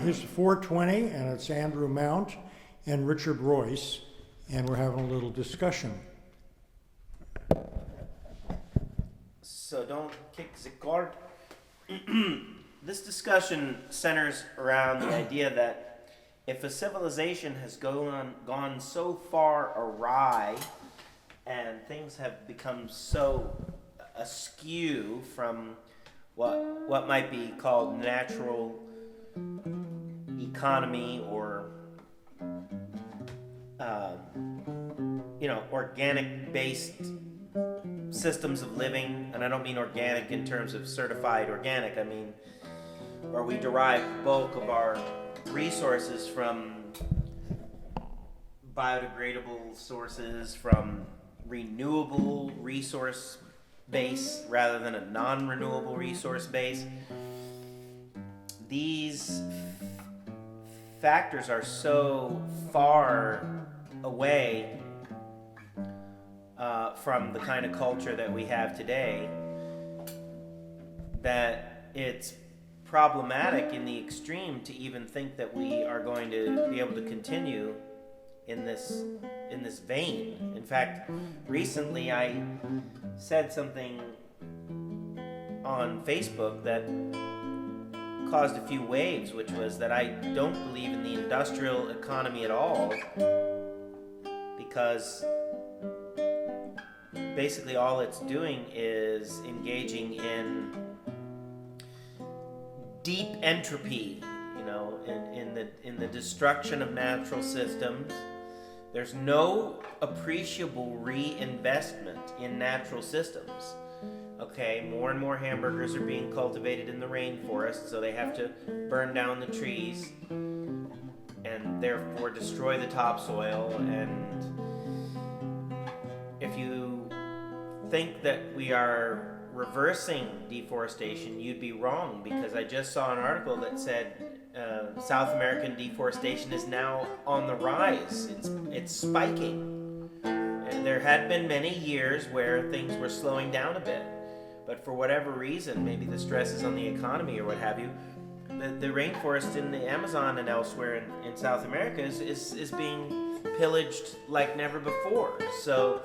This is 420, and it's Andrew Mount and Richard Royce, and we're having a little discussion. So don't kick the cord. This discussion centers around the idea that if a civilization has gone so far awry and things have become so askew from what might be called natural economy or organic based systems of living, and I don't mean organic in terms of certified organic, I mean where we derive the bulk of our resources from biodegradable sources, from renewable resource base rather than a non-renewable resource base. These factors are so far away from the kind of culture that we have today that it's problematic in the extreme to even think that we are going to be able to continue in this vein. In fact, recently I said something on Facebook that caused a few waves, which was that I don't believe in the industrial economy at all, because basically all it's doing is engaging in deep entropy, in the destruction of natural systems. There's no appreciable reinvestment in natural systems. Okay, more and more hamburgers are being cultivated in the rainforest, so they have to burn down the trees and therefore destroy the topsoil. And if you think that we are reversing deforestation, you'd be wrong, because I just saw an article that said South American deforestation is now on the rise. It's spiking. And there had been many years where things were slowing down a bit, but for whatever reason, maybe the stresses on the economy or what have you, the rainforest in the Amazon and elsewhere in South America is being pillaged like never before. So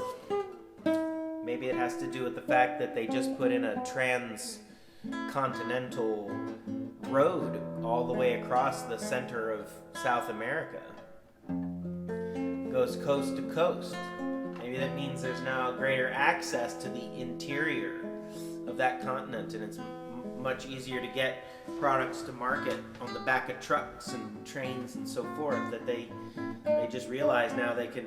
maybe it has to do with the fact that they just put in a transcontinental road all the way across the center of South America. It goes coast to coast. Maybe that means there's now greater access to the interior of that continent, and it's much easier to get products to market on the back of trucks and trains and so forth, that they just realize now they can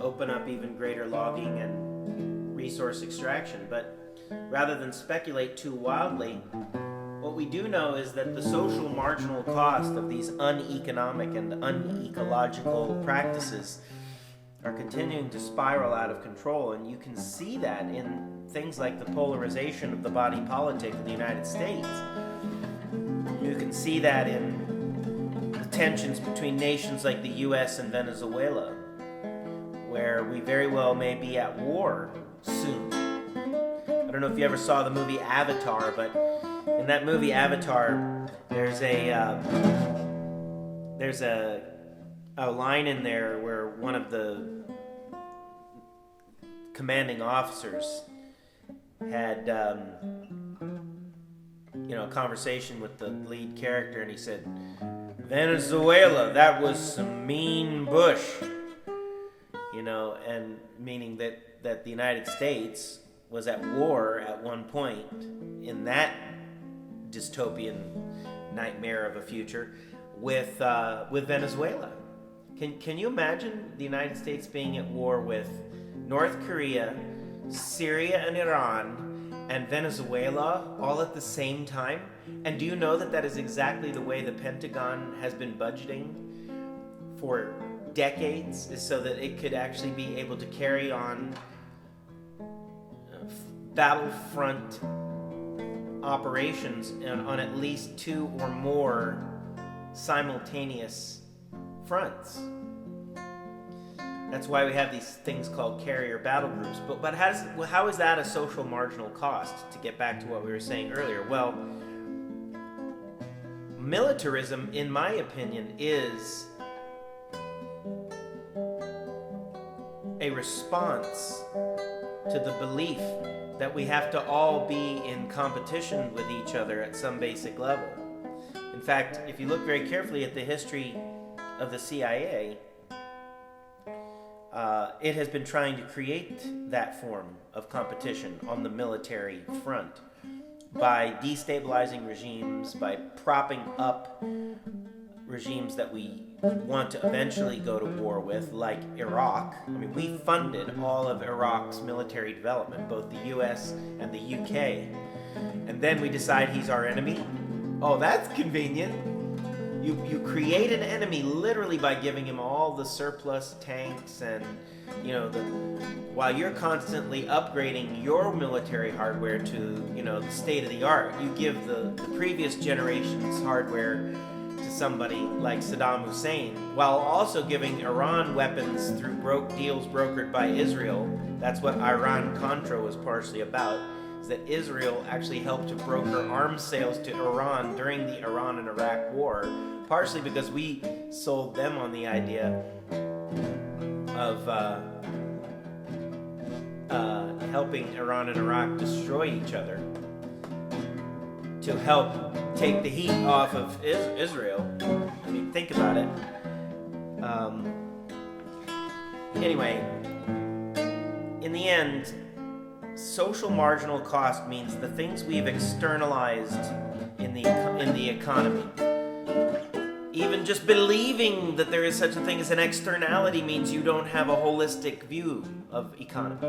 open up even greater logging and resource extraction. But rather than speculate too wildly, what we do know is that the social marginal cost of these uneconomic and unecological practices are continuing to spiral out of control, and you can see that in things like the polarization of the body politic in the United States. You can see that in the tensions between nations like the US and Venezuela, where we very well may be at war soon. I don't know if you ever saw the movie Avatar, but in that movie Avatar, there's a line in there where one of the commanding officers had a conversation with the lead character, and he said, "Venezuela, that was some mean bush," and meaning that the United States was at war at one point in that dystopian nightmare of a future with Venezuela. Can you imagine the United States being at war with North Korea, Syria and Iran, and Venezuela all at the same time? And do you know that is exactly the way the Pentagon has been budgeting for decades, is so that it could actually be able to carry on battlefront operations on at least two or more simultaneous fronts. That's why we have these things called carrier battle groups. But how is that a social marginal cost, to get back to what we were saying earlier? Well, militarism, in my opinion, is a response to the belief that we have to all be in competition with each other at some basic level. In fact, if you look very carefully at the history of the CIA, it has been trying to create that form of competition on the military front by destabilizing regimes, by propping up regimes that we want to eventually go to war with, like Iraq. I mean, we funded all of Iraq's military development, both the US and the UK. And then we decide he's our enemy. Oh, that's convenient. You create an enemy literally by giving him all the surplus tanks and, while you're constantly upgrading your military hardware to, the state of the art, you give the previous generation's hardware to somebody like Saddam Hussein, while also giving Iran weapons through deals brokered by Israel. That's what Iran-Contra was partially about, is that Israel actually helped to broker arms sales to Iran during the Iran and Iraq war, partially because we sold them on the idea of helping Iran and Iraq destroy each other to help take the heat off of Israel. I mean, think about it. Anyway, in the end, social marginal cost means the things we've externalized in the economy. Even just believing that there is such a thing as an externality means you don't have a holistic view of economy.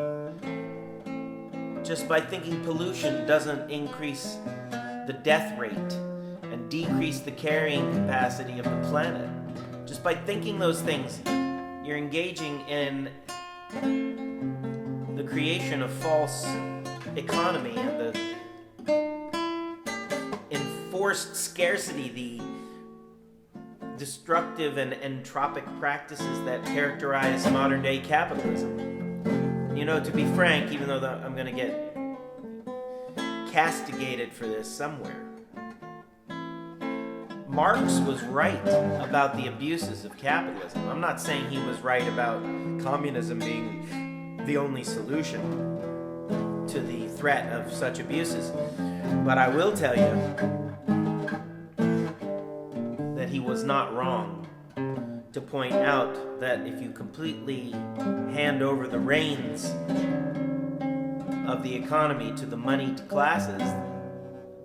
Just by thinking pollution doesn't increase the death rate and decrease the carrying capacity of the planet. Just by thinking those things, you're engaging in the creation of false economy and the enforced scarcity, the destructive and entropic practices that characterize modern day capitalism. To be frank, even though I'm going to get castigated for this somewhere, Marx was right about the abuses of capitalism. I'm not saying he was right about communism being the only solution to the threat of such abuses, but I will tell you that he was not wrong to point out that if you completely hand over the reins of the economy to the moneyed classes,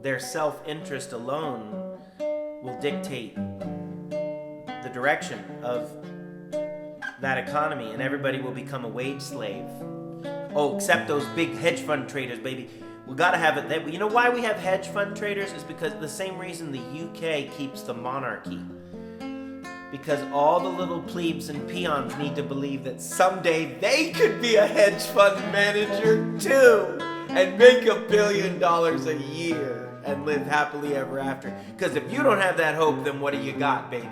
their self-interest alone will dictate the direction of that economy, and everybody will become a wage slave. Oh, except those big hedge fund traders, baby. We gotta have it. You know why we have hedge fund traders? Is because the same reason the UK keeps the monarchy. Because all the little plebes and peons need to believe that someday they could be a hedge fund manager too and make $1 billion a year and live happily ever after. Because if you don't have that hope, then what do you got, baby?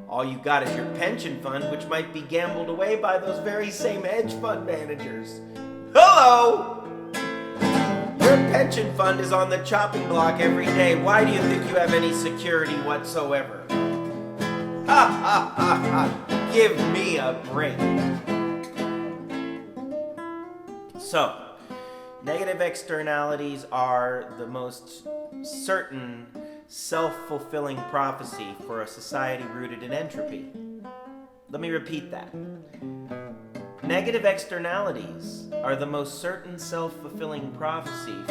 All you got is your pension fund, which might be gambled away by those very same hedge fund managers. Hello! Your pension fund is on the chopping block every day. Why do you think you have any security whatsoever? Ha ha ha ha! Give me a break. So, negative externalities are the most certain self-fulfilling prophecy for a society rooted in entropy. Let me repeat that. Negative externalities are the most certain self-fulfilling prophecy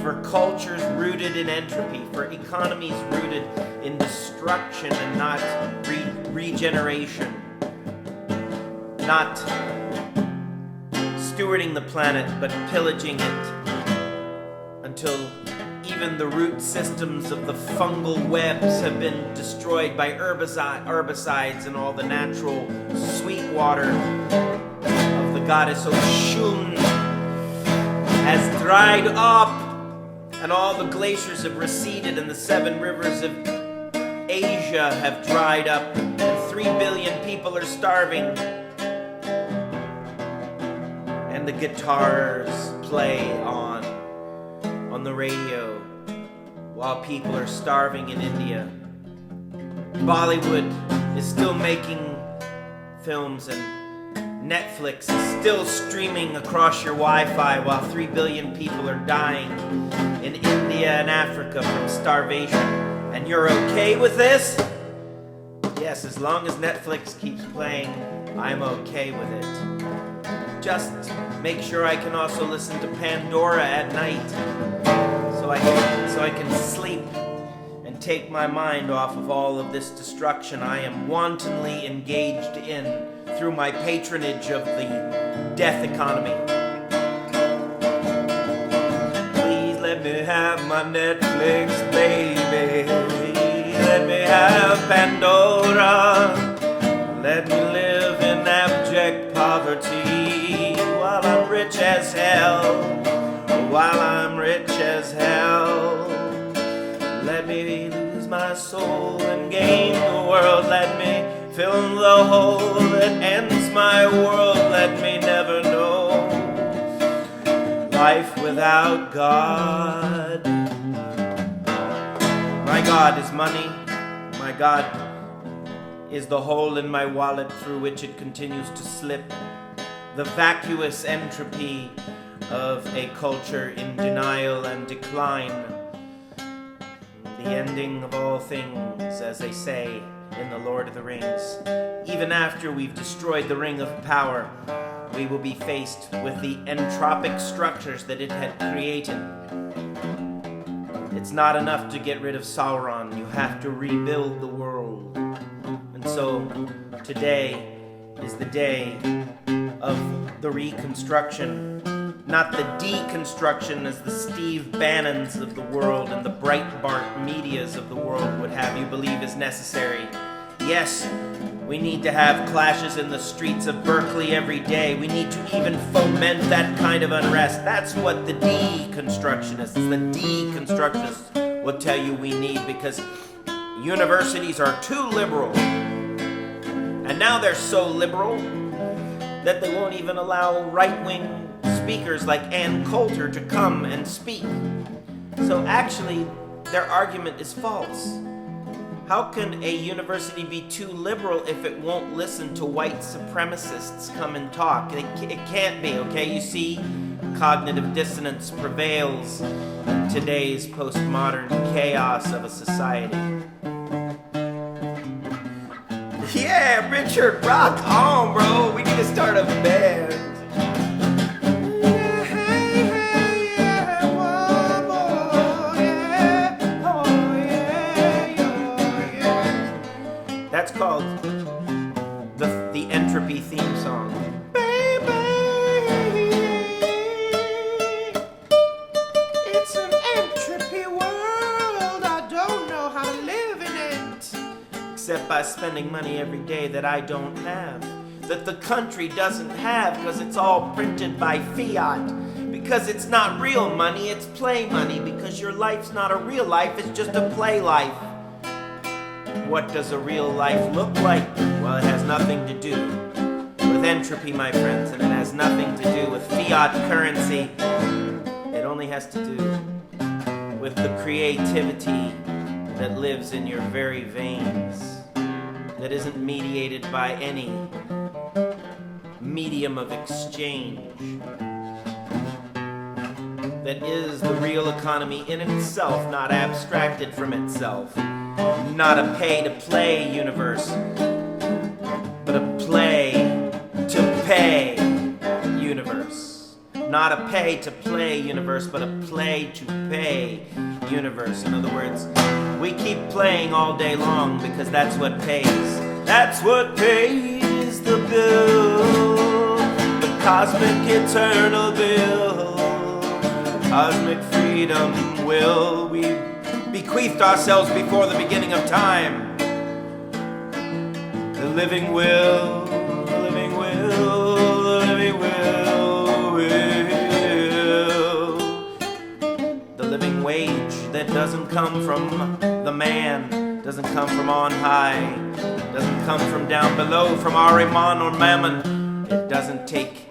for cultures rooted in entropy, for economies rooted in destruction and not regeneration, not stewarding the planet but pillaging it until even the root systems of the fungal webs have been destroyed by herbicides, and all the natural sweet water of the goddess Oshun has dried up, and all the glaciers have receded, and the 7 rivers of Asia have dried up, and 3 billion people are starving, and the guitars play on the radio while people are starving in India. Bollywood is still making films and Netflix is still streaming across your Wi-Fi while 3 billion people are dying in India and Africa from starvation. And you're okay with this? Yes, as long as Netflix keeps playing, I'm okay with it. Just make sure I can also listen to Pandora at night so I can sleep and take my mind off of all of this destruction I am wantonly engaged in through my patronage of the death economy. Please let me have my Netflix, baby. Let me have Pandora. Let me live in abject poverty while I'm rich as hell. While I'm rich as hell. Let me lose my soul and gain the world. Let me fill the hole that ends my world. Let me never know life without God. My God is money. My God is the hole in my wallet through which it continues to slip. The vacuous entropy of a culture in denial and decline. The ending of all things, as they say in The Lord of the Rings. Even after we've destroyed the Ring of Power, we will be faced with the entropic structures that it had created. It's not enough to get rid of Sauron, you have to rebuild the world. And so, today is the day of the reconstruction, not the deconstruction as the Steve Bannons of the world and the Breitbart medias of the world would have you believe is necessary. Yes, we need to have clashes in the streets of Berkeley every day. We need to even foment that kind of unrest. That's what the deconstructionists, the deconstructionists will tell you we need, because universities are too liberal. And now they're so liberal that they won't even allow right-wing speakers like Ann Coulter to come and speak. So actually, their argument is false. How can a university be too liberal if it won't listen to white supremacists come and talk? It can't be, okay? You see, cognitive dissonance prevails in today's postmodern chaos of a society. Yeah, Richard, rock on, bro. We need to start a band. That's called the Entropy theme song. Baby, it's an entropy world. I don't know how to live in it. Except by spending money every day that I don't have. That the country doesn't have, because it's all printed by fiat. Because it's not real money, it's play money. Because your life's not a real life, it's just a play life. What does a real life look like? Well, it has nothing to do with entropy, my friends, and it has nothing to do with fiat currency. It only has to do with the creativity that lives in your very veins, that isn't mediated by any medium of exchange, that is the real economy in itself, not abstracted from itself. Not a pay-to-play universe, but a play-to-pay universe. Not a pay-to-play universe, but a play-to-pay universe. In other words, we keep playing all day long because that's what pays. That's what pays the bill, the cosmic eternal bill, cosmic freedom will we bequeathed ourselves before the beginning of time. The living will, the living will, the living will. The living wage that doesn't come from the man, doesn't come from on high, doesn't come from down below, from Ahriman or Mammon. It doesn't take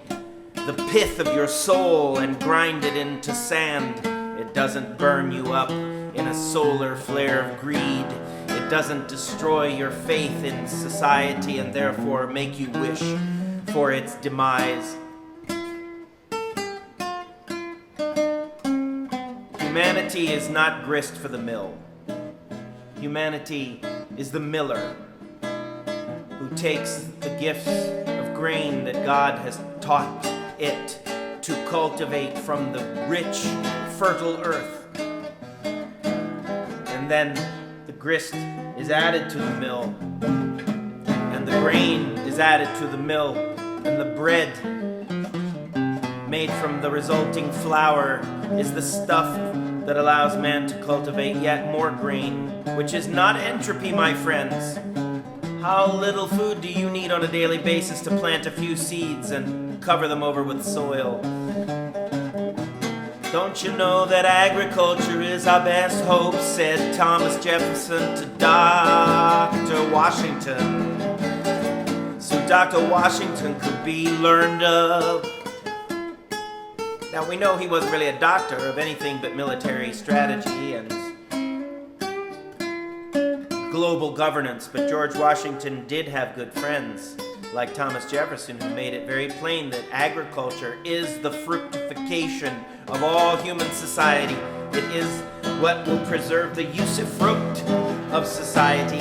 the pith of your soul and grind it into sand. It doesn't burn you up. in a solar flare of greed. It doesn't destroy your faith in society and therefore make you wish for its demise. Humanity is not grist for the mill. Humanity is the miller who takes the gifts of grain that God has taught it to cultivate from the rich, fertile earth. And then the grist is added to the mill, and the grain is added to the mill, and the bread made from the resulting flour is the stuff that allows man to cultivate yet more grain, which is not entropy, my friends. How little food do you need on a daily basis to plant a few seeds and cover them over with soil? Don't you know that agriculture is our best hope, said Thomas Jefferson to Dr. Washington. So Dr. Washington could be learned of. Now we know he wasn't really a doctor of anything but military strategy and global governance, but George Washington did have good friends like Thomas Jefferson, who made it very plain that agriculture is the fructification of all human society. It is what will preserve the usufruct of society,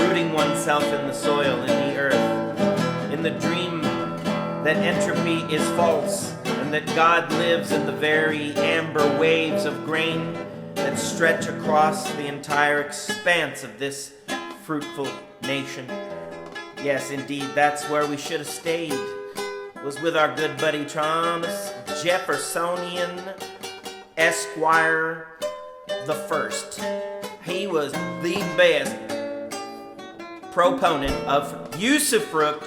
rooting oneself in the soil, in the earth, in the dream that entropy is false and that God lives in the very amber waves of grain that stretch across the entire expanse of this fruitful nation. Yes, indeed, that's where we should have stayed, was with our good buddy Thomas Jeffersonian Esquire the First. He was the best proponent of usufruct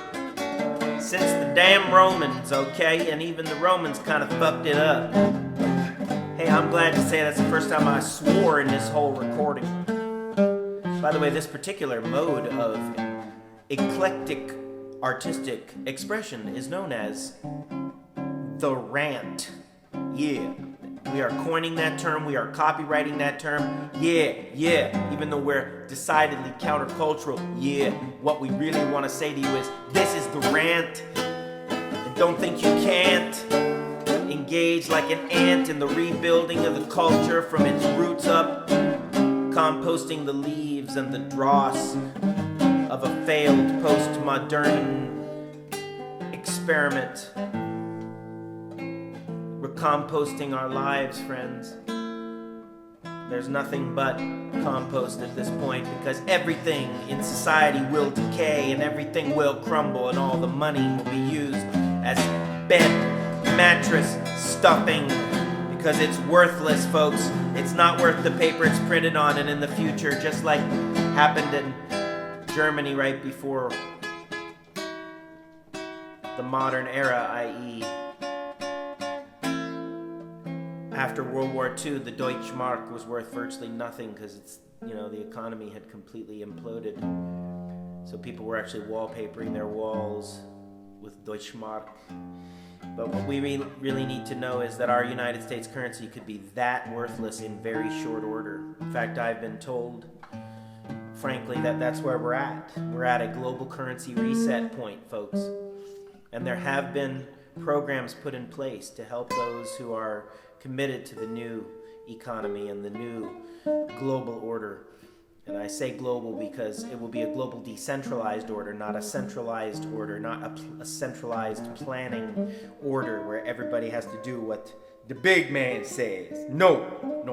since the damn Romans, okay? And even the Romans kind of fucked it up. Hey, I'm glad to say that's the first time I swore in this whole recording. By the way, this particular mode of eclectic artistic expression is known as the rant. Yeah, we are coining that term, we are copywriting that term. Yeah, even though we're decidedly countercultural, yeah, what we really want to say to you is, this is the rant. And don't think you can't engage like an ant in the rebuilding of the culture from its roots up, composting the leaves and the dross of a failed postmodern experiment. We're composting our lives, friends. There's nothing but compost at this point, because everything in society will decay and everything will crumble, and all the money will be used as bed, mattress, stuffing, because it's worthless, folks. It's not worth the paper it's printed on, and in the future, just like happened in Germany right before the modern era, i.e. after World War II, the Deutschmark was worth virtually nothing because the economy had completely imploded. So people were actually wallpapering their walls with Deutschmark. But what we really need to know is that our United States currency could be that worthless in very short order. In fact, I've been told, frankly, that that's where we're at. We're at a global currency reset point, folks. And there have been programs put in place to help those who are committed to the new economy and the new global order. And I say global because it will be a global decentralized order, not a centralized order, not a centralized planning order where everybody has to do what the big man says. No,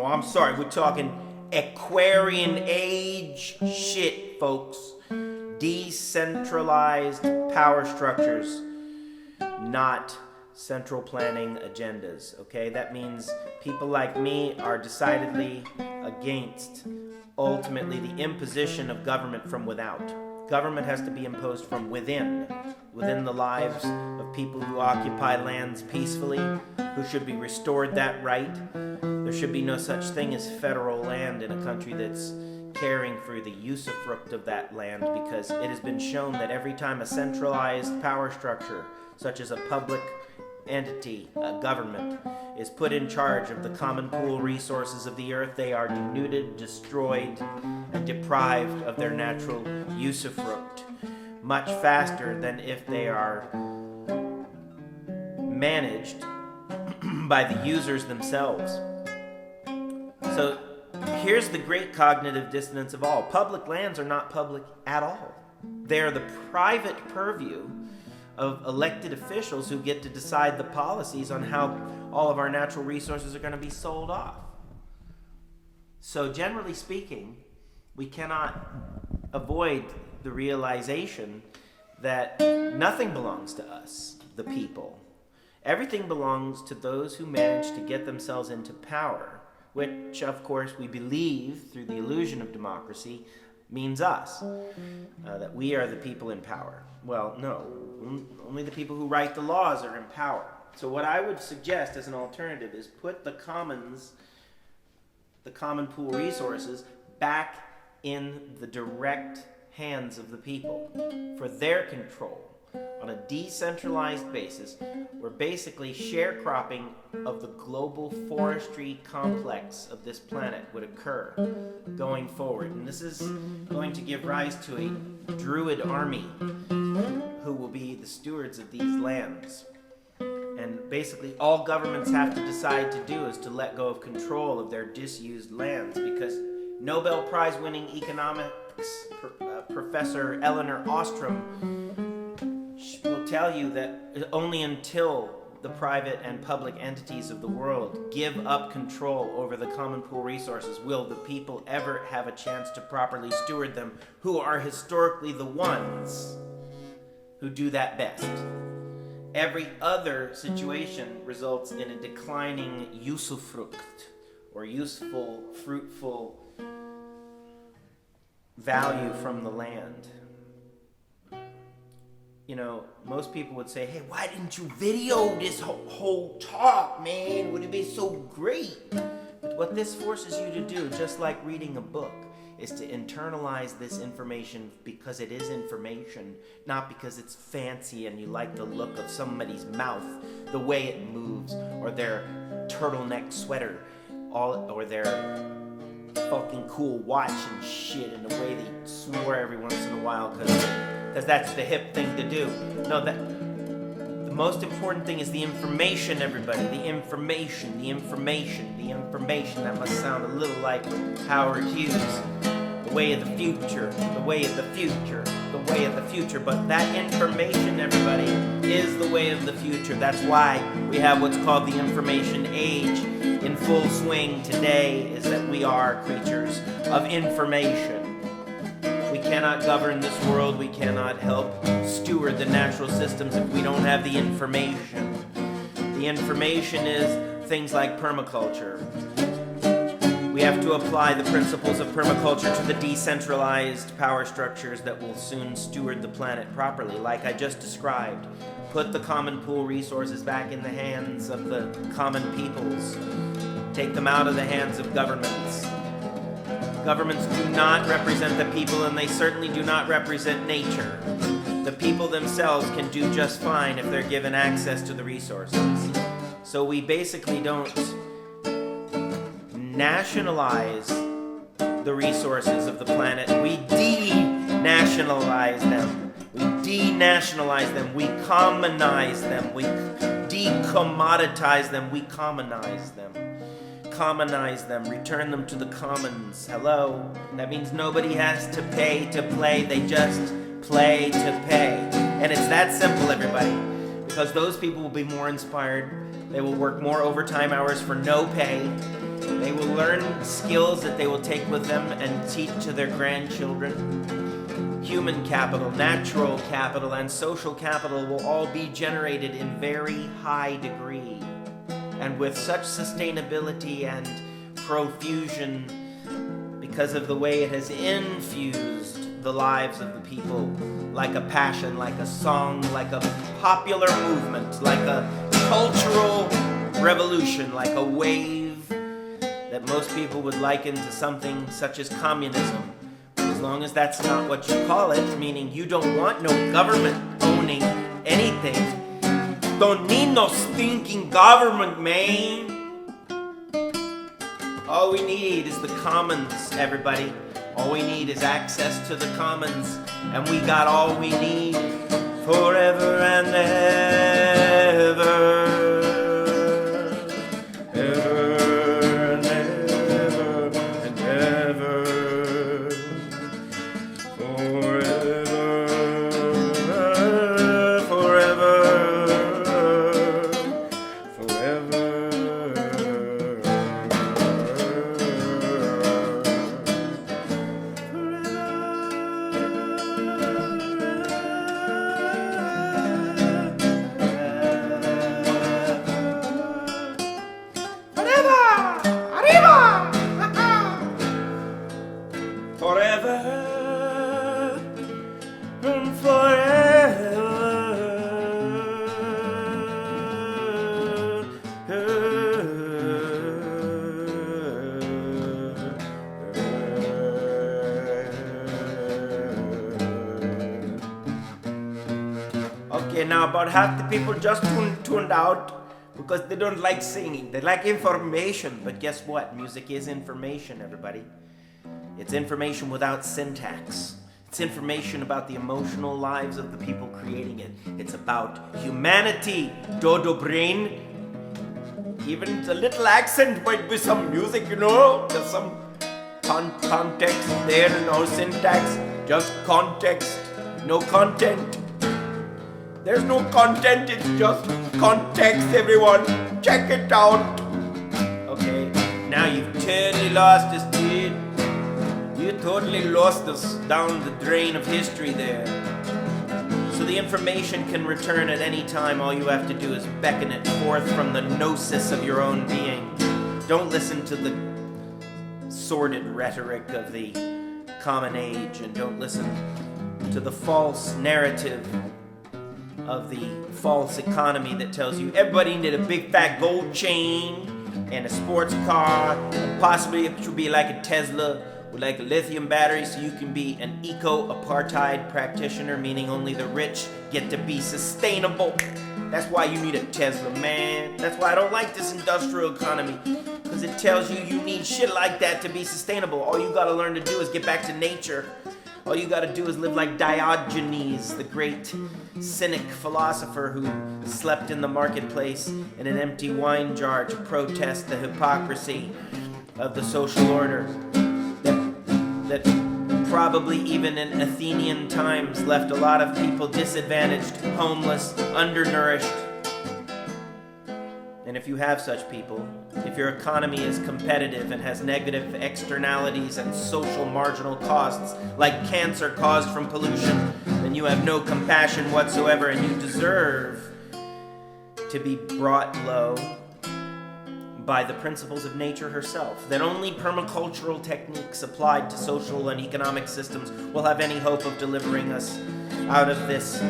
I'm sorry. We're talking Aquarian age shit, folks. Decentralized power structures, not central planning agendas, okay? That means people like me are decidedly against, ultimately, the imposition of government from without. Government has to be imposed from within the lives of people who occupy lands peacefully, who should be restored that right. There should be no such thing as federal land in a country that's caring for the usufruct of that land, because it has been shown that every time a centralized power structure, such as a public entity, a government, is put in charge of the common pool resources of the earth, they are denuded, destroyed, and deprived of their natural usufruct much faster than if they are managed by the users themselves. So here's the great cognitive dissonance of all. Public lands are not public at all. They are the private purview of elected officials who get to decide the policies on how all of our natural resources are going to be sold off. So generally speaking, we cannot avoid the realization that nothing belongs to us, the people. Everything belongs to those who manage to get themselves into power, which, of course, we believe through the illusion of democracy means us, that we are the people in power. Well, no, only the people who write the laws are in power. So what I would suggest as an alternative is put the commons, the common pool resources, back in the direct hands of the people for their control on a decentralized basis, where basically sharecropping of the global forestry complex of this planet would occur going forward. And this is going to give rise to a druid army who will be the stewards of these lands. And basically all governments have to decide to do is to let go of control of their disused lands, because Nobel Prize winning economics Professor Eleanor Ostrom will tell you that only until the private and public entities of the world give up control over the common pool resources will the people ever have a chance to properly steward them, who are historically the ones who do that best. Every other situation results in a declining usufruct, or useful, fruitful value from the land. You know, most people would say, hey, why didn't you video this whole talk, man? Would it be so great? But what this forces you to do, just like reading a book, is to internalize this information because it is information, not because it's fancy and you like the look of somebody's mouth, the way it moves, or their turtleneck sweater, or their fucking cool watch and shit, and the way they snore every once in a while because that's the hip thing to do. No, the most important thing is the information, everybody. The information. That must sound a little like Howard Hughes. The way of the future. But that information, everybody, is the way of the future. That's why we have what's called the information age in full swing today, is that we are creatures of information. We cannot govern this world. We cannot help steward the natural systems if we don't have the information. The information is things like permaculture. We have to apply the principles of permaculture to the decentralized power structures that will soon steward the planet properly, like I just described. Put the common pool resources back in the hands of the common peoples. Take them out of the hands of governments. Governments do not represent the people, and they certainly do not represent nature. The people themselves can do just fine if they're given access to the resources. So we basically don't nationalize the resources of the planet. We denationalize them. We commonize them. We decommoditize them. We commonize them, return them to the commons. Hello? That means nobody has to pay to play, they just play to pay. And it's that simple, everybody. Because those people will be more inspired. They will work more overtime hours for no pay. They will learn skills that they will take with them and teach to their grandchildren. Human capital, natural capital, and social capital will all be generated in very high degree, and with such sustainability and profusion, because of the way it has infused the lives of the people, like a passion, like a song, like a popular movement, like a cultural revolution, like a wave that most people would liken to something such as communism. As long as that's not what you call it, meaning you don't want no government owning anything, Don't need no stinking government, man. All we need is the commons, everybody. All we need is access to the commons, and we got all we need forever and ever. Ever and ever and ever. Forever, forever, forever. Forever and Okay, now about half the people just tuned out because they don't like singing. They like information. But guess what? Music is information, everybody. It's information without syntax. It's information about the emotional lives of the people creating it. It's about humanity, dodo brain. Even the little accent might be some music, you know. There's some context there, no syntax, just context, no content. There's no content, it's just context, everyone. Check it out. Okay, now you've totally lost us, dude. You totally lost us down the drain of history there. So the information can return at any time. All you have to do is beckon it forth from the gnosis of your own being. Don't listen to the sordid rhetoric of the common age, and don't listen to the false narrative of the false economy that tells you everybody needed a big fat gold chain and a sports car, and possibly it should be like a Tesla with like a lithium battery so you can be an eco-apartheid practitioner, meaning only the rich get to be sustainable. That's why you need a Tesla, man. That's why I don't like this industrial economy, because it tells you you need shit like that to be sustainable. All you gotta learn to do is get back to nature. All you gotta do is live like Diogenes, the great cynic philosopher who slept in the marketplace in an empty wine jar to protest the hypocrisy of the social order that probably even in Athenian times left a lot of people disadvantaged, homeless, undernourished. And if you have such people, if your economy is competitive and has negative externalities and social marginal costs, like cancer caused from pollution, then you have no compassion whatsoever, and you deserve to be brought low by the principles of nature herself. That only permacultural techniques applied to social and economic systems will have any hope of delivering us out of this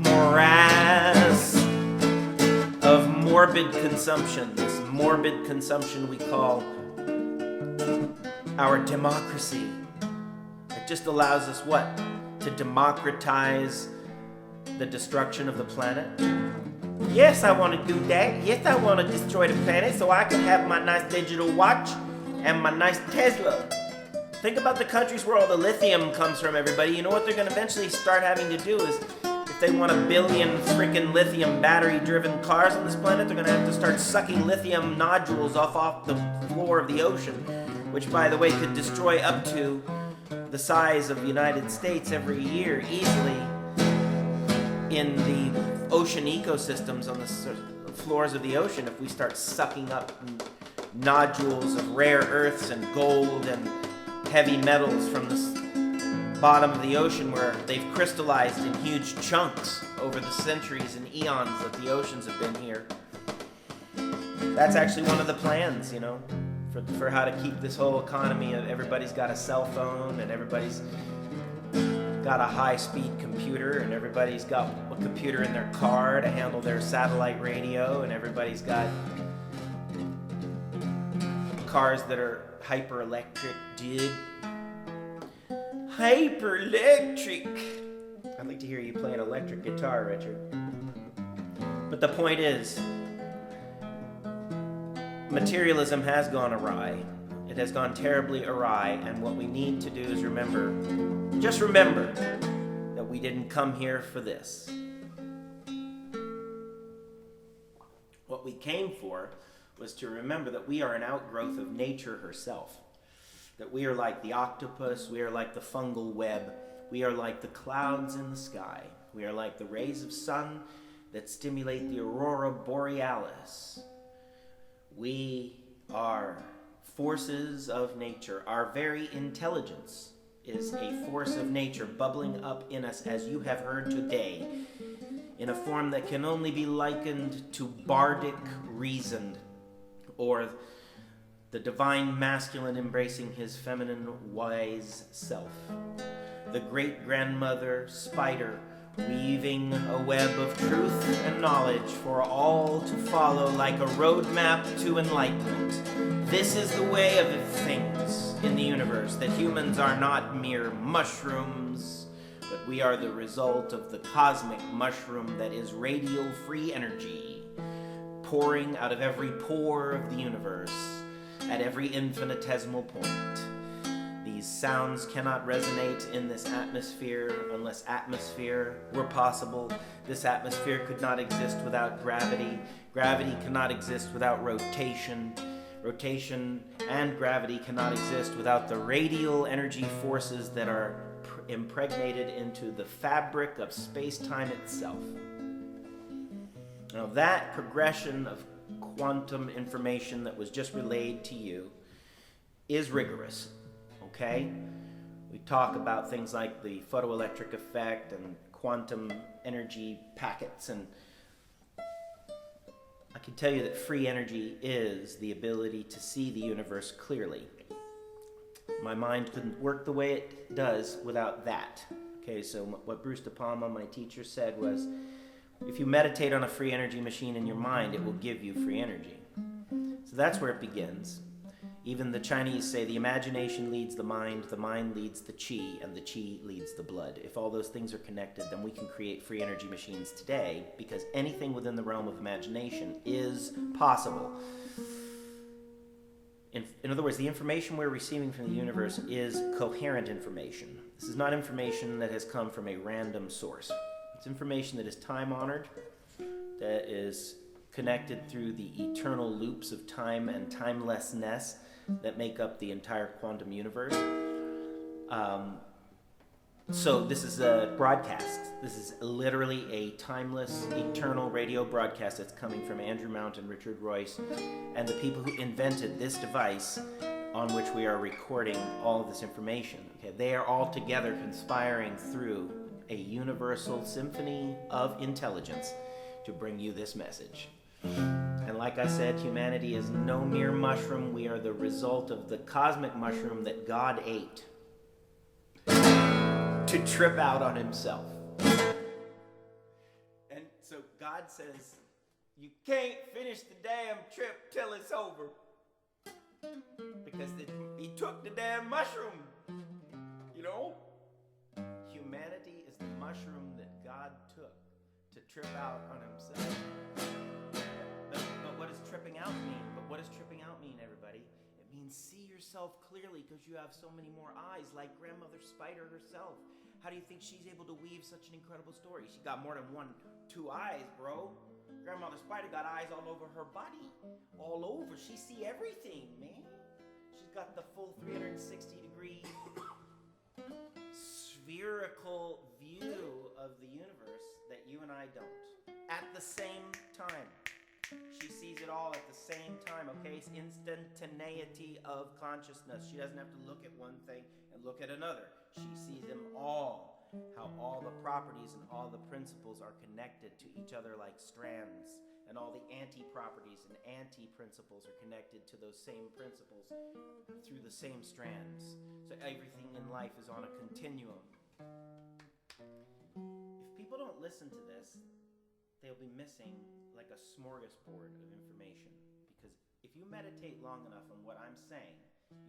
morass of morbid consumption, this morbid consumption we call our democracy. It just allows us what? To democratize the destruction of the planet? Yes, I want to do that. Yes, I want to destroy the planet so I can have my nice digital watch and my nice Tesla. Think about the countries where all the lithium comes from, everybody. You know what they're going to eventually start having to do is, if they want 1 billion freaking lithium battery-driven cars on this planet, they're going to have to start sucking lithium nodules off the floor of the ocean, which, by the way, could destroy up to the size of the United States every year easily in the ocean ecosystems on the floors of the ocean if we start sucking up nodules of rare earths and gold and heavy metals from the bottom of the ocean where they've crystallized in huge chunks over the centuries and eons that the oceans have been here. That's actually one of the plans, you know, for how to keep this whole economy of everybody's got a cell phone and everybody's got a high-speed computer and everybody's got a computer in their car to handle their satellite radio and everybody's got cars that are hyper-electric, dude. Hyper-electric! I'd like to hear you play an electric guitar, Richard. But the point is, materialism has gone awry. It has gone terribly awry, and what we need to do is remember, just remember, that we didn't come here for this. What we came for was to remember that we are an outgrowth of nature herself. That we are like the octopus, we are like the fungal web, we are like the clouds in the sky, we are like the rays of sun that stimulate the aurora borealis. We are forces of nature. Our very intelligence is a force of nature bubbling up in us, as you have heard today, in a form that can only be likened to bardic reason, or the divine masculine embracing his feminine wise self. The great-grandmother spider weaving a web of truth and knowledge for all to follow like a roadmap to enlightenment. This is the way of things in the universe, that humans are not mere mushrooms, but we are the result of the cosmic mushroom that is radial free energy, pouring out of every pore of the universe at every infinitesimal point. These sounds cannot resonate in this atmosphere unless atmosphere were possible. This atmosphere could not exist without gravity. Gravity cannot exist without rotation. Rotation and gravity cannot exist without the radial energy forces that are impregnated into the fabric of space-time itself. Now that progression of quantum information that was just relayed to you is rigorous. Okay? We talk about things like the photoelectric effect and quantum energy packets, and I can tell you that free energy is the ability to see the universe clearly. My mind couldn't work the way it does without that. Okay, so what Bruce De Palma, my teacher, said was, if you meditate on a free energy machine in your mind, it will give you free energy. So that's where it begins. Even the Chinese say the imagination leads the mind leads the qi, and the qi leads the blood. If all those things are connected, then we can create free energy machines today, because anything within the realm of imagination is possible. In other words, the information we're receiving from the universe is coherent information. This is not information that has come from a random source. It's information that is time-honored, that is connected through the eternal loops of time and timelessness that make up the entire quantum universe. So this is a broadcast. This is literally a timeless, eternal radio broadcast that's coming from Andrew Mount and Richard Royce, and the people who invented this device on which we are recording all of this information. Okay, they are all together conspiring through a universal symphony of intelligence to bring you this message. And like I said, humanity is no mere mushroom. We are the result of the cosmic mushroom that God ate to trip out on himself. And so God says, you can't finish the damn trip till it's over, because he took the damn mushroom. You know? Humanity is the mushroom that God took to trip out on himself. But what does tripping out mean? What does tripping out mean, everybody? It means see yourself clearly, because you have so many more eyes, like Grandmother Spider herself. How do you think she's able to weave such an incredible story? She got more than two eyes, bro. Grandmother Spider got eyes all over her body. All over. She see everything, man. She's got the full 360-degree spherical view of the universe that you and I don't. At the same time. She sees it all at the same time, okay? It's instantaneity of consciousness. She doesn't have to look at one thing and look at another. She sees them all, how all the properties and all the principles are connected to each other like strands, and all the anti-properties and anti-principles are connected to those same principles through the same strands. So everything in life is on a continuum. If people don't listen to this, they'll be missing like a smorgasbord of information. Because if you meditate long enough on what I'm saying,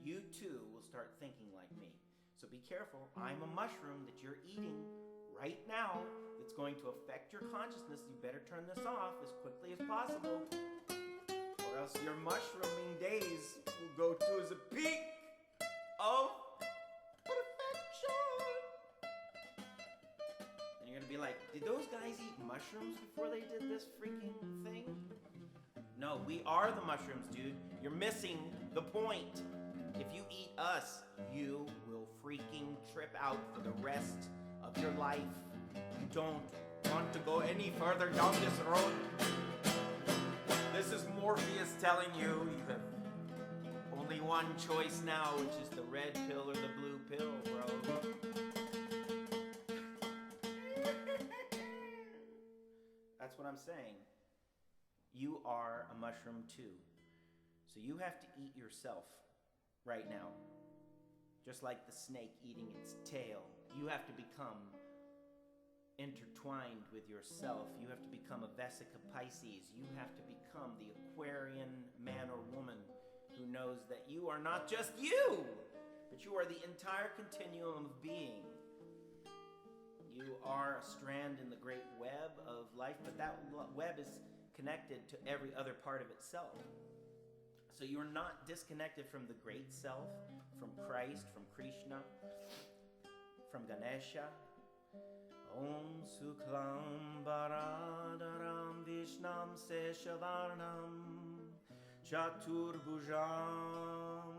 you too will start thinking like me. So be careful. I'm a mushroom that you're eating right now. it's going to affect your consciousness. You better turn this off as quickly as possible, or else your mushrooming days will go to the peak of perfection. And you're gonna be like, did those guys eat mushrooms before they did this freaking thing? No, we are the mushrooms, dude. You're missing the point. If you eat us, you will freaking trip out for the rest of your life. You don't want to go any further down this road. This is Morpheus telling you you have only one choice now, which is the red pill or the blue pill, bro. That's what I'm saying. You are a mushroom too. So you have to eat yourself right now. Just like the snake eating its tail. You have to become intertwined with yourself. You have to become a Vesica Pisces. You have to become the Aquarian man or woman who knows that you are not just you, but you are the entire continuum of being. You are a strand in the great web of life, but that web is connected to every other part of itself. So you are not disconnected from the great self, from Christ, from Krishna, from Ganesha. Om Suklam Baradaram Vishnam Seshavarnam Chaturbhujam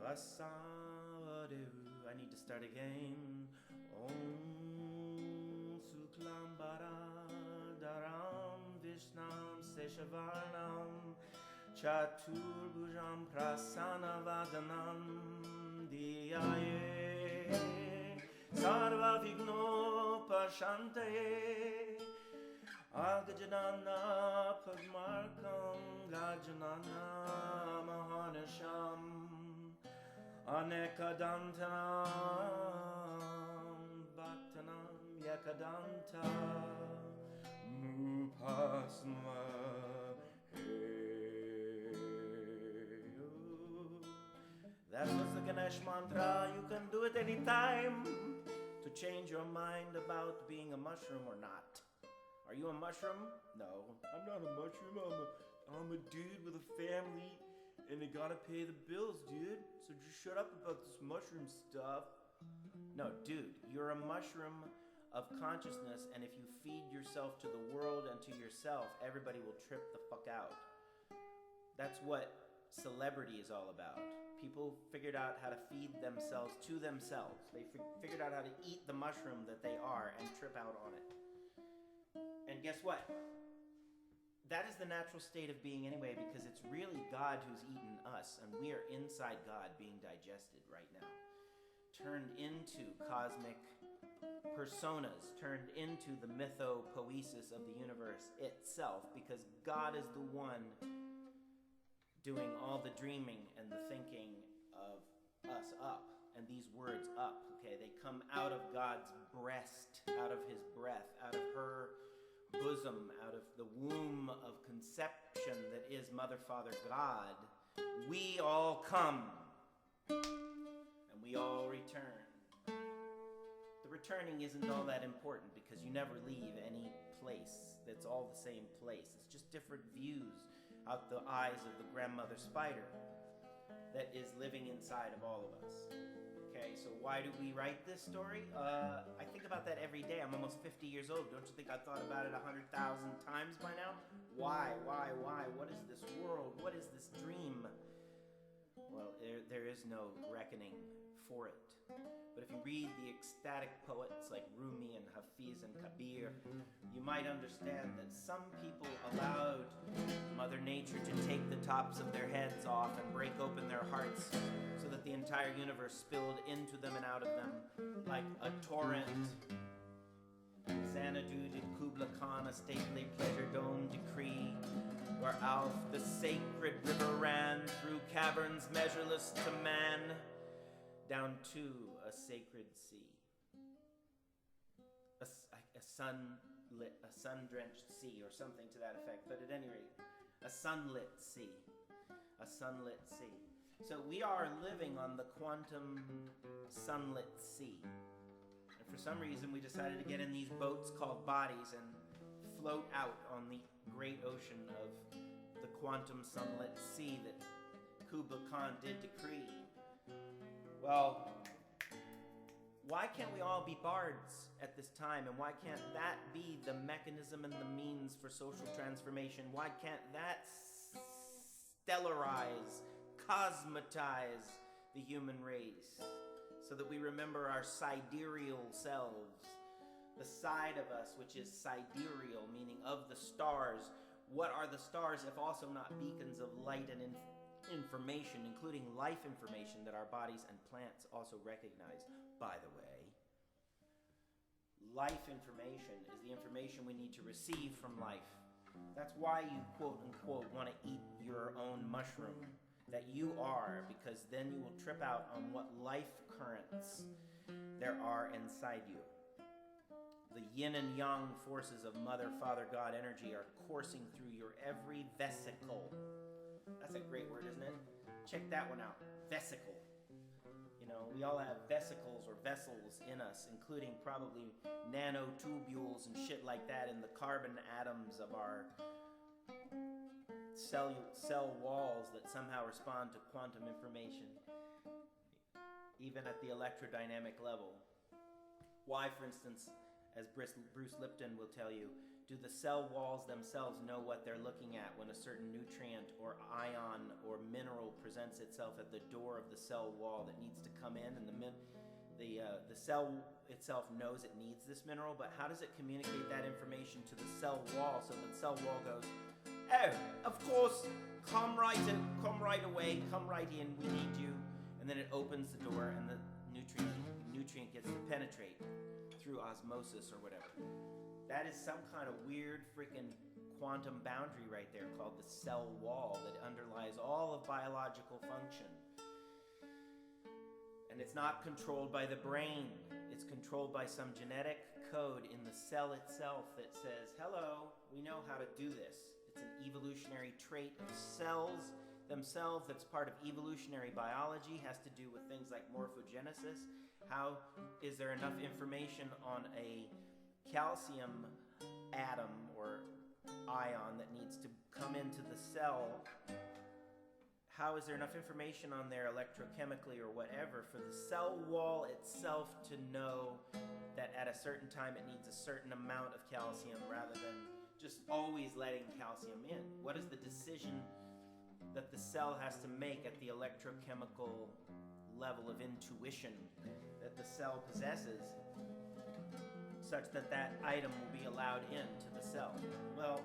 Vasavadeu. I need to start again. Om Suklam Baradaram Vishnam Seshavarnam Chaturbhujam Prasanavadanam Diyaye Sarva Vigno Pashantaye Agajanana Padmarkam Gajanana Mahanasham Anekadantam Bhaktanam Yakadanta Mupasma Heyo. That was the Ganesh mantra. You can do it anytime to change your mind about being a mushroom or not. Are you a mushroom? No, I'm not a mushroom. I'm a dude with a family, and I gotta pay the bills, dude. So just shut up about this mushroom stuff. No, dude, you're a mushroom of consciousness, and if you feed yourself to the world and to yourself, everybody will trip the fuck out. That's what celebrity is all about. People figured out how to feed themselves to themselves. They figured out how to eat the mushroom that they are and trip out on it. And guess what? That is the natural state of being anyway, because it's really God who's eaten us, and we are inside God being digested right now. Turned into cosmic personas, turned into the mythopoesis of the universe itself, because God is the one doing all the dreaming and the thinking of us up. And these words up, okay, they come out of God's breast, out of his breath, out of her bosom, out of the womb of conception that is Mother, Father, God. We all come, and we all return. The returning isn't all that important because you never leave any place that's all the same place. It's just different views out the eyes of the grandmother spider that is living inside of all of us. Okay, so why do we write this story? I think about that every day. I'm almost 50 years old. Don't you think I've thought about it 100,000 times by now? Why? What is this world? What is this dream? Well, there is no reckoning for it. But if you read the ecstatic poets like Rumi and Hafiz and Kabir, you might understand that some people allowed Mother Nature to take the tops of their heads off and break open their hearts so that the entire universe spilled into them and out of them like a torrent. Xanadu did Kubla Khan a stately pleasure dome decree, where Alf the sacred river ran through caverns measureless to man, down to a sacred sea. A sun-drenched sea, or something to that effect. But at any rate, a sunlit sea. A sunlit sea. So we are living on the quantum sunlit sea. And for some reason we decided to get in these boats called bodies and float out on the great ocean of the quantum sunlit sea that Kublai Khan did decree. Well, why can't we all be bards at this time, and why can't that be the mechanism and the means for social transformation? Why can't that stellarize, cosmetize the human race so that we remember our sidereal selves, the side of us which is sidereal, meaning of the stars? What are the stars if also not beacons of light and information, including life information that our bodies and plants also recognize? By the way, life information is the information we need to receive from life. That's why you quote unquote want to eat your own mushroom that you are, because then you will trip out on what life currents there are inside you. The yin and yang forces of Mother, Father, God energy are coursing through your every vesicle. That's a great word, isn't it? Check that one out. Vesicle. You know, we all have vesicles or vessels in us, including probably nanotubules and shit like that in the carbon atoms of our cell walls that somehow respond to quantum information, even at the electrodynamic level. Why, for instance, as Bruce Lipton will tell you, do the cell walls themselves know what they're looking at when a certain nutrient or ion or mineral presents itself at the door of the cell wall that needs to come in, and the cell itself knows it needs this mineral, but how does it communicate that information to the cell wall so that the cell wall goes, oh, of course, come right away, come right in, we need you, and then it opens the door and the nutrient gets to penetrate through osmosis or whatever. That is some kind of weird freaking quantum boundary right there called the cell wall that underlies all of biological function. And it's not controlled by the brain. It's controlled by some genetic code in the cell itself that says, hello, we know how to do this. It's an evolutionary trait of cells themselves that's part of evolutionary biology, has to do with things like morphogenesis. How is there enough information on a calcium atom or ion that needs to come into the cell? How is there enough information on there electrochemically or whatever for the cell wall itself to know that at a certain time it needs a certain amount of calcium rather than just always letting calcium in? What is the decision that the cell has to make at the electrochemical level of intuition that the cell possesses such that that item will be allowed into the cell? Well,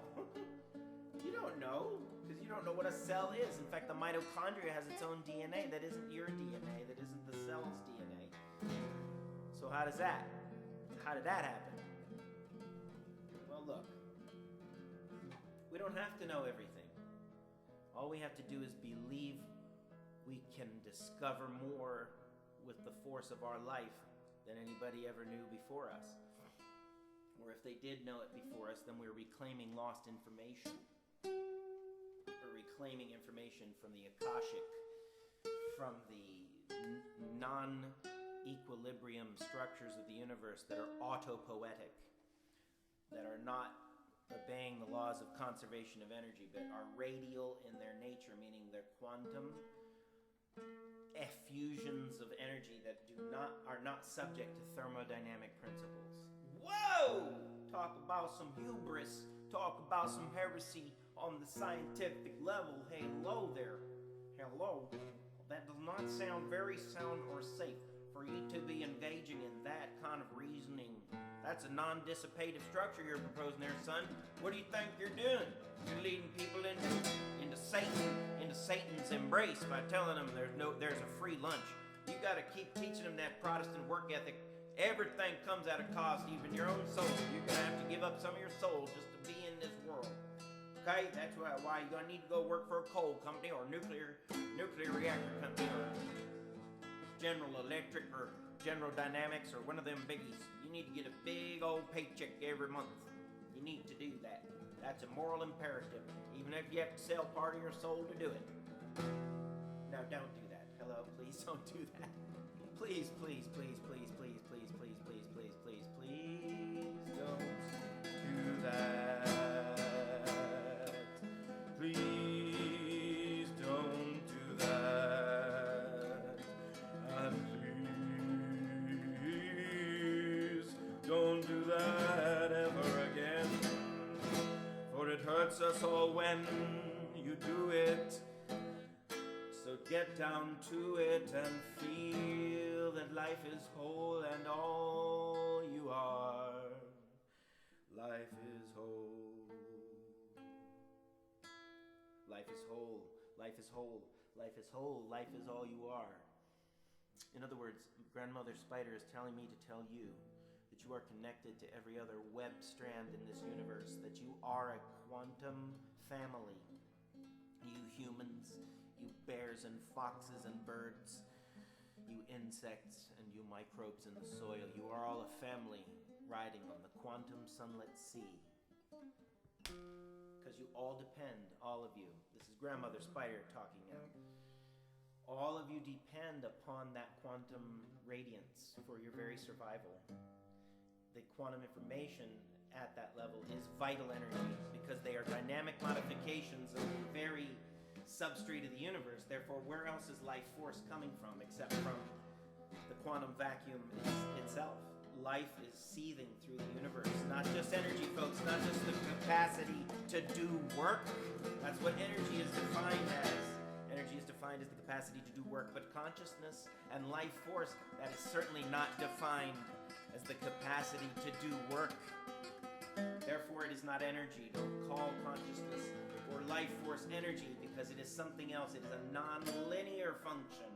you don't know, because you don't know what a cell is. In fact, the mitochondria has its own DNA that isn't your DNA, that isn't the cell's DNA. So how did that happen? Well, look, we don't have to know everything. All we have to do is believe we can discover more with the force of our life than anybody ever knew before us. Or if they did know it before us, then we're reclaiming lost information. We're reclaiming information from the Akashic, from the non-equilibrium structures of the universe that are autopoetic, that are not obeying the laws of conservation of energy, but are radial in their nature, meaning they're quantum effusions of energy that are not subject to thermodynamic principles. Whoa! Talk about some hubris, talk about some heresy on the scientific level. Hello there. Hello. That does not sound very sound or safe for you to be engaging in that kind of reasoning. That's a non-dissipative structure you're proposing there, son. What do you think you're doing? You're leading people into Satan's embrace by telling them there's a free lunch. You got to keep teaching them that Protestant work ethic. Everything comes at a cost, even your own soul. You're gonna have to give up some of your soul just to be in this world. Okay, that's why you're gonna need to go work for a coal company or nuclear reactor company or General Electric or General Dynamics or one of them biggies. You need to get a big old paycheck every month. You need to do that. That's a moral imperative, even if you have to sell part of your soul to do it. No, don't do that. Hello, please don't do that. Please, please, please, please, please, please, please, please, please, please. don't do that ever again. For it hurts us all when you do it. So get down to it and feel that life is whole and all you are. Life is whole. Life is whole. Life is whole. Life is whole. Life is all you are. In other words, Grandmother Spider is telling me to tell you that you are connected to every other web strand in this universe, that you are a quantum family. You humans, you bears and foxes and birds, you insects and you microbes in the soil, you are all a family riding on the quantum sunlit sea. Because you all depend, all of you. This is Grandmother Spider talking now. All of you depend upon that quantum radiance for your very survival. The quantum information at that level is vital energy because they are dynamic modifications of the very substrate of the universe. Therefore, where else is life force coming from except from the quantum vacuum itself? Life is seething through the universe. Not just energy, folks, not just the capacity to do work. That's what energy is defined as. Energy is defined as the capacity to do work, but consciousness and life force, that is certainly not defined as the capacity to do work. Therefore, it is not energy. Don't call consciousness or life force energy because it is something else. It is a non-linear function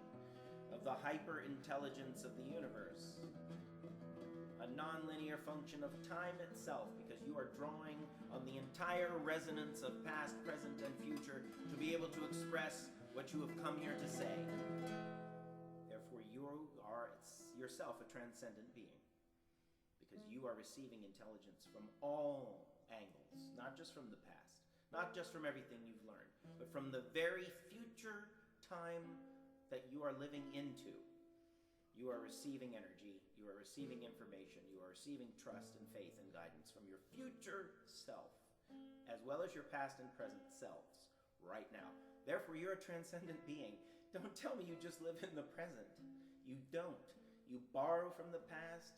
of the hyper-intelligence of the universe. A non-linear function of time itself, because you are drawing on the entire resonance of past, present, and future to be able to express what you have come here to say. Therefore, you are yourself a transcendent being, because you are receiving intelligence from all angles, not just from the past, not just from everything you've learned, but from the very future time that you are living into. You are receiving energy, you are receiving information, you are receiving trust and faith and guidance from your future self, as well as your past and present selves right now. Therefore, you're a transcendent being. Don't tell me you just live in the present. You don't. You borrow from the past,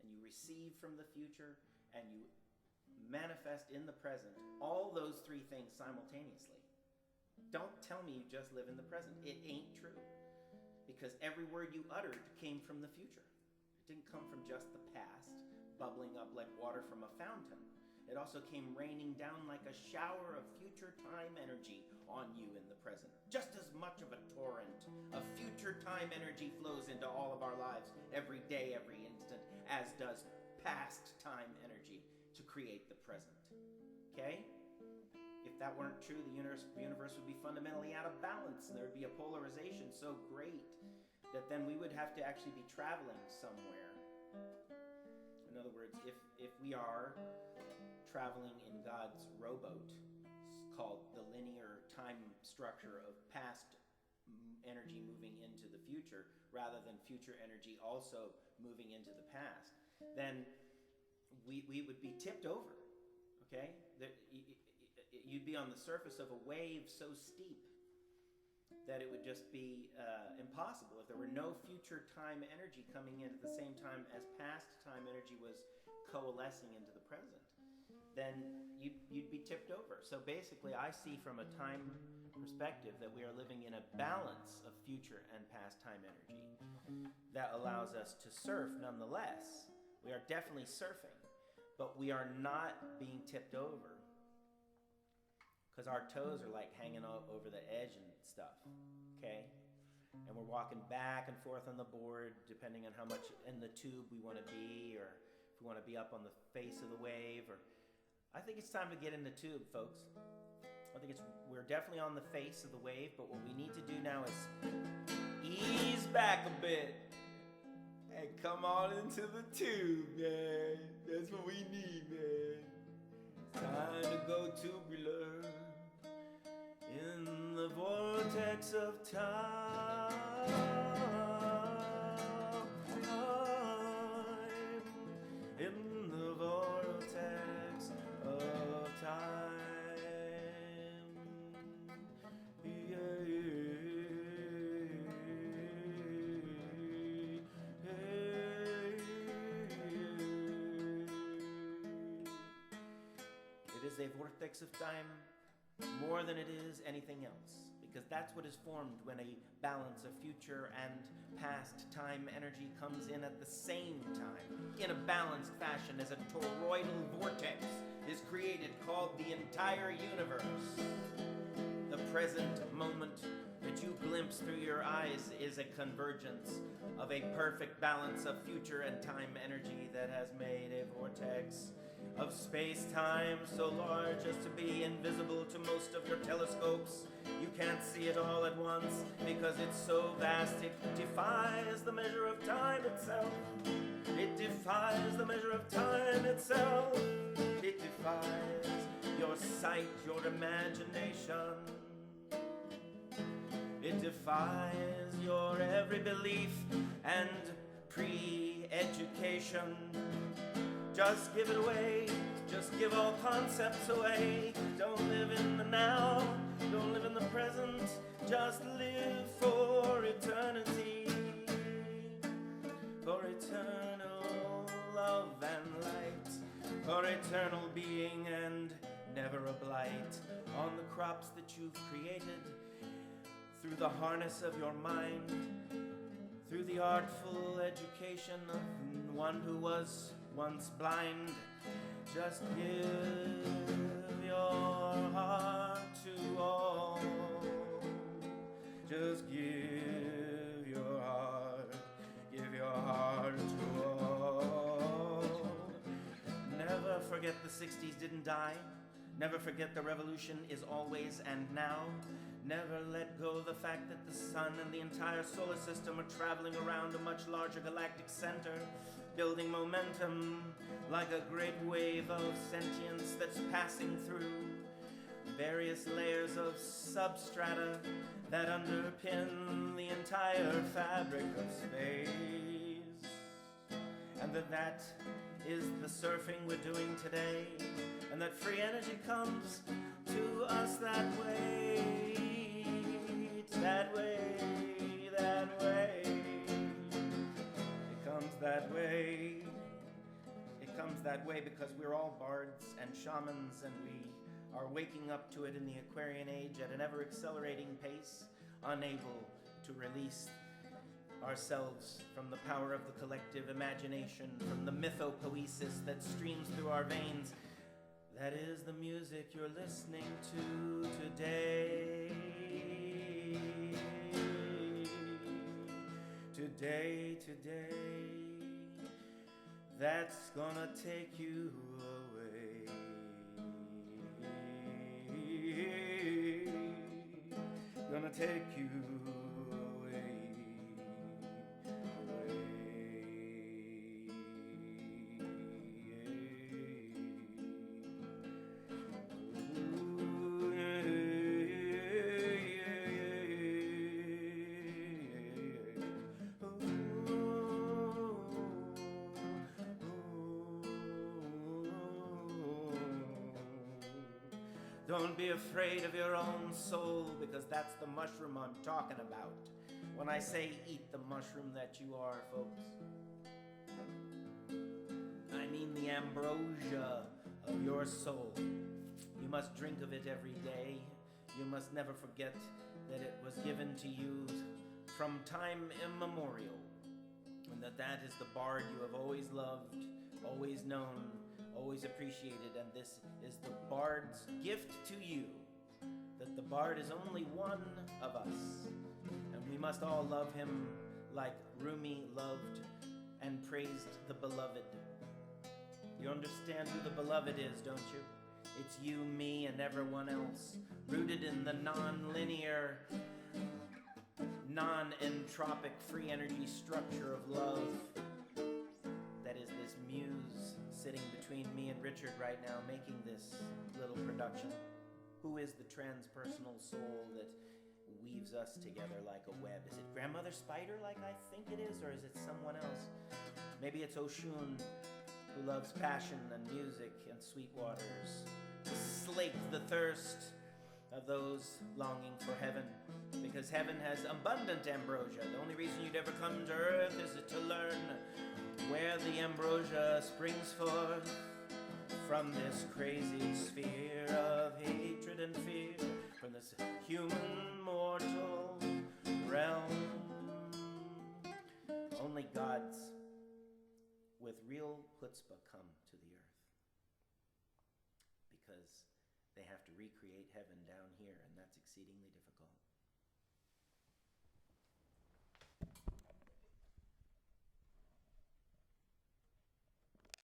and you receive from the future, and you manifest in the present. All those three things simultaneously. Don't tell me you just live in the present. It ain't true. Because every word you uttered came from the future. It didn't come from just the past, bubbling up like water from a fountain. It also came raining down like a shower of future time energy on you in the present. Just as much of a torrent of future time energy flows into all of our lives every day, every instant, as does past time energy to create the present. Okay? If that weren't true, the universe would be fundamentally out of balance, and there would be a polarization so great that then we would have to actually be traveling somewhere. In other words, if we are traveling in God's rowboat, called the linear time structure of past energy moving into the future, rather than future energy also moving into the past, then we would be tipped over, okay? You'd be on the surface of a wave so steep that it would just be impossible. If there were no future time energy coming in at the same time as past time energy was coalescing into the present, then you'd be tipped over. So basically, I see from a time perspective that we are living in a balance of future and past time energy that allows us to surf nonetheless. We are definitely surfing, but we are not being tipped over, because our toes are like hanging out over the edge and stuff, okay? And we're walking back and forth on the board depending on how much in the tube we want to be, or if we want to be up on the face of the wave. Or I think it's time to get in the tube, folks. I think we're definitely on the face of the wave, but what we need to do now is ease back a bit and come on into the tube, man. That's what we need, man. Time to go tubular in the vortex of time, in the vortex of time. is a vortex of time more than it is anything else, because that's what is formed when a balance of future and past time energy comes in at the same time, in a balanced fashion, as a toroidal vortex is created called the entire universe. The present moment that you glimpse through your eyes is a convergence of a perfect balance of future and time energy that has made a vortex of space-time so large as to be invisible to most of your telescopes. You can't see it all at once because it's so vast it defies the measure of time itself. It defies the measure of time itself. It defies your sight, your imagination. It defies your every belief and pre-education. Just give it away, just give all concepts away. Don't live in the now, don't live in the present, just live for eternity. For eternal love and light, for eternal being and never a blight on the crops that you've created through the harness of your mind, through the artful education of one who was once blind. Just give your heart to all. Just give your heart to all. Never forget the 60s didn't die. Never forget the revolution is always and now. Never let go of the fact that the sun and the entire solar system are traveling around a much larger galactic center, building momentum like a great wave of sentience that's passing through various layers of substrata that underpin the entire fabric of space. And that is the surfing we're doing today, and that free energy comes to us that way. That way, that way. It comes that way. It comes that way because we're all bards and shamans, and we are waking up to it in the Aquarian age at an ever-accelerating pace, unable to release ourselves from the power of the collective imagination, from the mythopoesis that streams through our veins. That is the music you're listening to today. Today, that's gonna take you away. Gonna take you away. Don't be afraid of your own soul, because that's the mushroom I'm talking about when I say eat the mushroom that you are, folks. I mean the ambrosia of your soul. You must drink of it every day. You must never forget that it was given to you from time immemorial, and that is the bard you have always loved, always known, always appreciated, and this is the bard's gift to you, that the bard is only one of us, and we must all love him like Rumi loved and praised the beloved. You understand who the beloved is, don't you? It's you, me, and everyone else, rooted in the non-linear, non-entropic free energy structure of love. That is this muse sitting between me and Richard right now, making this little production. Who is the transpersonal soul that weaves us together like a web? Is it Grandmother Spider like I think it is, or is it someone else? Maybe it's Oshun, who loves passion and music and sweet waters, to slake the thirst of those longing for heaven, because heaven has abundant ambrosia. The only reason you'd ever come to earth is to learn where the ambrosia springs forth from this crazy sphere of hatred and fear, from this human mortal realm. Only gods with real chutzpah come to the earth, because they have to recreate heaven down here, and that's exceedingly difficult.